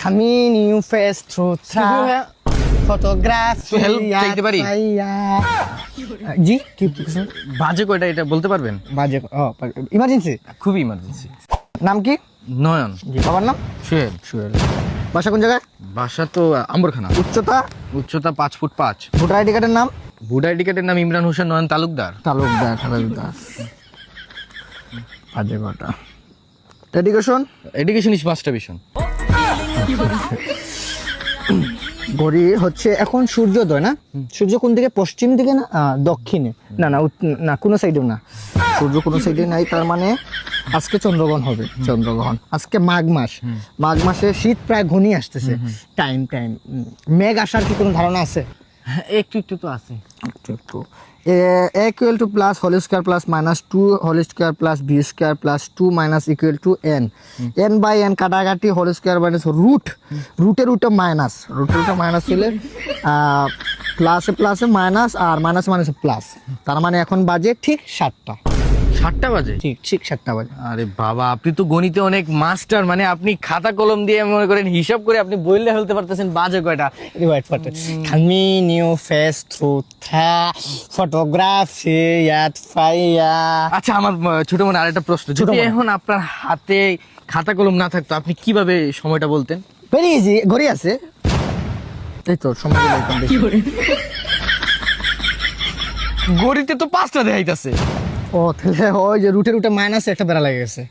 খামি new face through photography help চাইতে পারি? জি কি কিছু বাজে কয়টা এটা বলতে পারবেন? বাজে ইমার্জেন্সি। খুবই ইমার্জেন্সি। নাম কি? নয়ন। জি। বাবার নাম? সোহেল। সুহেল। বাসা কোন জায়গায়? বাসা তো আম্বরখানা। উচ্চতা? উচ্চতা 5 ফুট 5। ভোটার আইডি কার্ডের নাম? ভোটার আইডি কার্ডের নাম ইমরান হোসেন নয়ন তালুকদার। তালুকদার। বাজে কটা। Education? Education is master vision. ঘড়ি হচ্ছে এখন সূর্যোদয় না? সূর্য কোন দিকে? পশ্চিম দিকে না দক্ষিণে? না না না কোনো সাইডেও না, সূর্য কোনো সাইডে নাই, তার মানে আজকে চন্দ্রগ্রহণ হবে। চন্দ্রগ্রহণ আজকে মাঘ মাস। মাঘ মাসে শীত প্রায় ঘনিয়ে আসতেছে। টাইম মেঘ আসার কি কোনো ধারণা আছে? একটু একটু তো আছে। একটু a equal to plus whole square plus minus 2 whole square plus b square plus 2 minus equal to n n by n কাটাকাটি whole square minus রুটে মাইনাস হলে প্লাসে প্লাসে মাইনাস আর মাইনাসে মাইনাসে প্লাস, তার মানে এখন বাজে ঠিক 7টা। 7টা বাজে? ঠিক 7টা বাজে। আরে বাবা, আপনি তো গণিতে অনেক মাস্টার, মানে আপনি খাতা কলম দিয়ে মনে করেন হিসাব করে আপনি বললে ফেলতে পারতেছেন বাজে কয়টা। Right, খামি নিউ ফেস থ্রু ফটোগ্রাফি ইয়াত ফাইয়া। আচ্ছা, আমার ছোট মনে আরেকটা প্রশ্ন, যদি এখন আপনার হাতে খাতা কলম না থাকতো আপনি কিভাবে সময়টা বলতেন? ভেরি ইজি, ঘড়ি আছে এই তো সময় গড়িতে তো 5টা দেখাইতেছে। ও তাহলে ওই যে রুটে মাইনাস একটা বেড়া লেগে গেছে।